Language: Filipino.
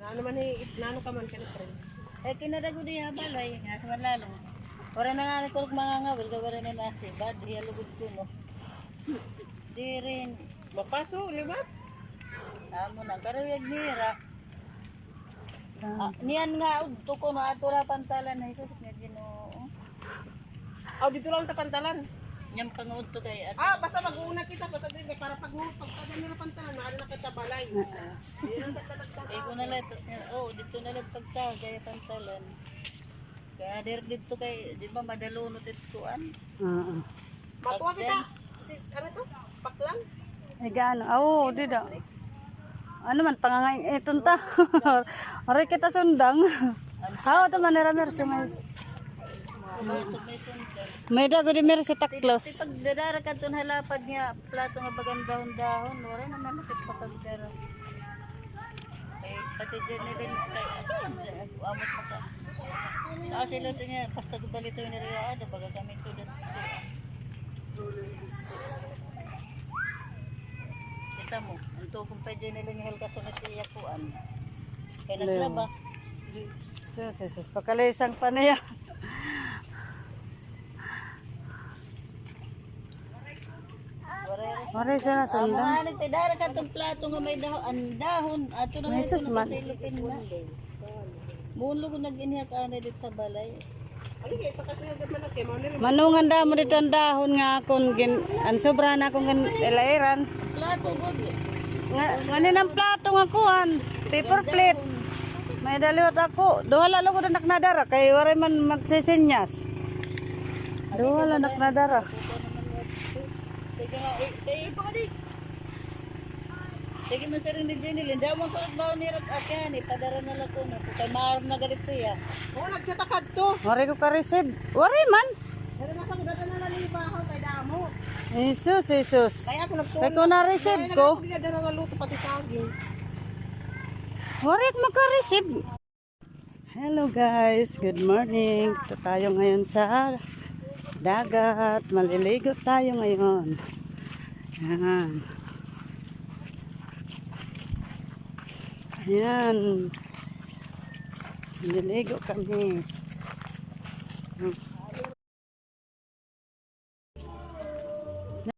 Nano man nano ka man kani friend. Eh kinadago di balay nga sa malalo. Ora na nga ko mga ngawil ka wala na nasi bad hiya lugod ko no. Di rin Mapaso liwat. amo na karuyag nira. Niyan nga udto ko no atura pantalan na Hesus nga Ginoo. Aw dito lang ta pantalan. Nyam pangudto kay at Basta mag-uuna kita basta din para pag nila pantalan na na kita balay. Di na eh ko na latot nga dito na lang pagka kaya pantalan. Kaya dito kay di ba madalunot itkuan. Oo. Matuwa kita. Sis ano to? Paklang. Ay gaano. Oo, di daw. Ano man pangangain iton ta. Ori kita sundang. How to man ra mersi may. May dago di mersi taklos. Pag dadara ka ton halapad niya plato nga bagandahon-dahon, wala na malapit pa pagdara. Eh pati general kay amot pa ka. Kasi lato niya basta balito ni Ria ada baga kami to dat. Kita mo, anto kung pwede nila ni Helga sunod siya kuan. Kaya naglaba. Sus, pakalisang pa niya. Ori sana sundang. Mga nagtidara ka itong plato nga may dahon. Ato na nga ito Jesus, man. nakasilupin na. Mulo ko nag-inhiya ka na dito sa balay. Ay kay pakatulog man kay mo ni. Manungan da mo dito ang dahon nga akong ang sobra na akong ilairan. Plato god. Nganin ang plato nga kuhan. Paper plate. May daliwat ako. Duha lalo ko na naknadara. Kay waray man magsisinyas. Duha lang naknadara. Sige nga, kaya pa ka di. Sige man sa rin ni Jenny, hindi mo ko ba ni Rag Akyan, padara na lang ko no. Kay maaram na ganito ya. Oh nagsatakad to. Waray ko ka-receive. Waray man. Dala na ko dala na libahaw kay damo. Jesus. Kaya ako nagsuon. Kaya ko na-receive ko. Kaya dala nga luto pati saging. Waray ko maka-receive. Hello guys, good morning. Ito tayo ngayon sa dagat. Maliligo tayo ngayon. Ayan. Ayan. Maliligo kami.